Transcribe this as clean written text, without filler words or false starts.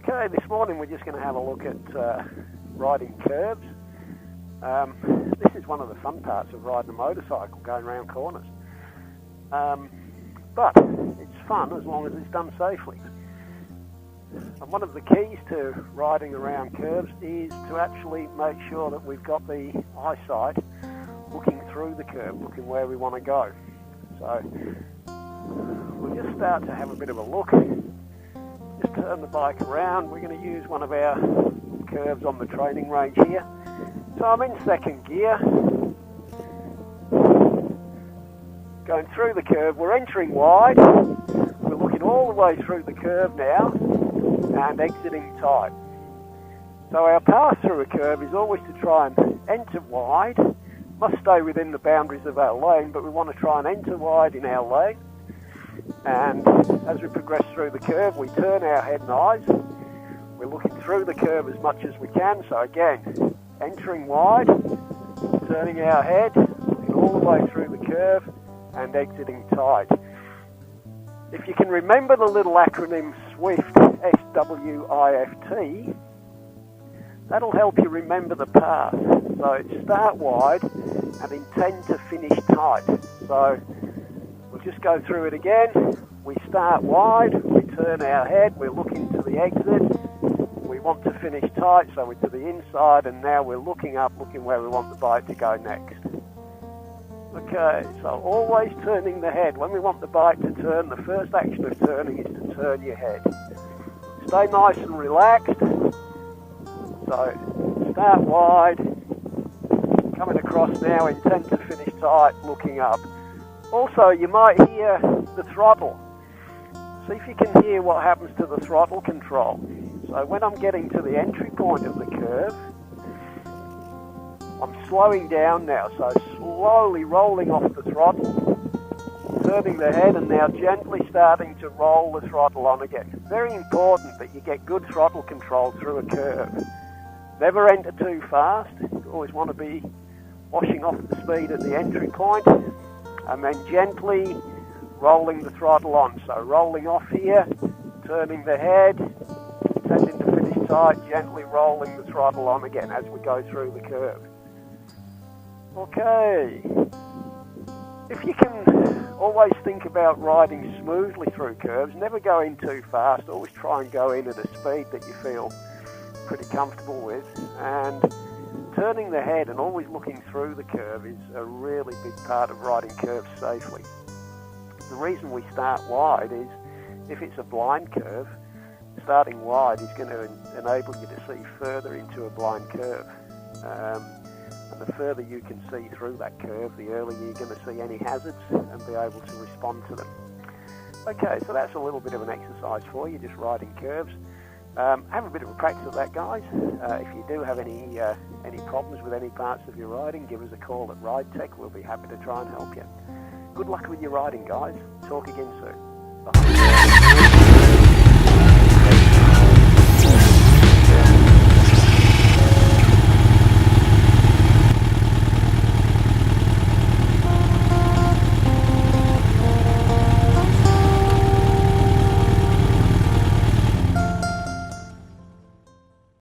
Okay, this morning we're just going to have a look at riding curves. This is one of the fun parts of riding a motorcycle, going around corners. But it's fun as long as it's done safely. And one of the keys to riding around curves is to actually make sure that we've got the eyesight looking through the curve, looking where we want to go. So we'll just start to have a bit of a look. Just turn the bike around. We're going to use one of our curves on the training range here. So I'm in second gear, going through the curve. We're entering wide. We're looking all the way through the curve now and exiting tight. So our path through a curve is always to try and enter wide. Must stay within the boundaries of our lane, but we want to try and enter wide in our lane. And as we progress through the curve, we turn our head and eyes. We're looking through the curve as much as we can. So again, entering wide, turning our head, looking all the way through the curve and exiting tight. If you can remember the little acronym SWIFT, S-W-I-F-T, that'll help you remember the path. So it's start wide and intend to finish tight. So we'll just go through it again. We start wide, we turn our head, we're looking to the exit. We want to finish tight, so we're to the inside, and now we're looking up, looking where we want the bike to go next. Okay, so always turning the head. When we want the bike to turn, the first action of turning is to turn your head. Stay nice and relaxed. So start wide, coming across now, intend to finish tight, looking up. Also, you might hear the throttle. See if you can hear what happens to the throttle control. So when I'm getting to the entry point of the curve, I'm slowing down now, so slowly rolling off the throttle, turning the head, and now gently starting to roll the throttle on again. Very important that you get good throttle control through a curve. Never enter too fast. You always want to be washing off the speed at the entry point, and then gently rolling the throttle on. So rolling off here, turning the head, intending to finish tight, gently rolling the throttle on again as we go through the curve. Okay, if you can always think about riding smoothly through curves, never go in too fast, always try and go in at a speed that you feel pretty comfortable with, and turning the head and always looking through the curve is a really big part of riding curves safely. The reason we start wide is if it's a blind curve, starting wide is going to enable you to see further into a blind curve. And the further you can see through that curve, the earlier you're going to see any hazards and be able to respond to them. Okay, so that's a little bit of an exercise for you, just riding curves. Have a bit of a practice of that, guys. If you do have any problems with any parts of your riding, give us a call at Ride-Tek. We'll be happy to try and help you. Good luck with your riding, guys. Talk again soon. Bye.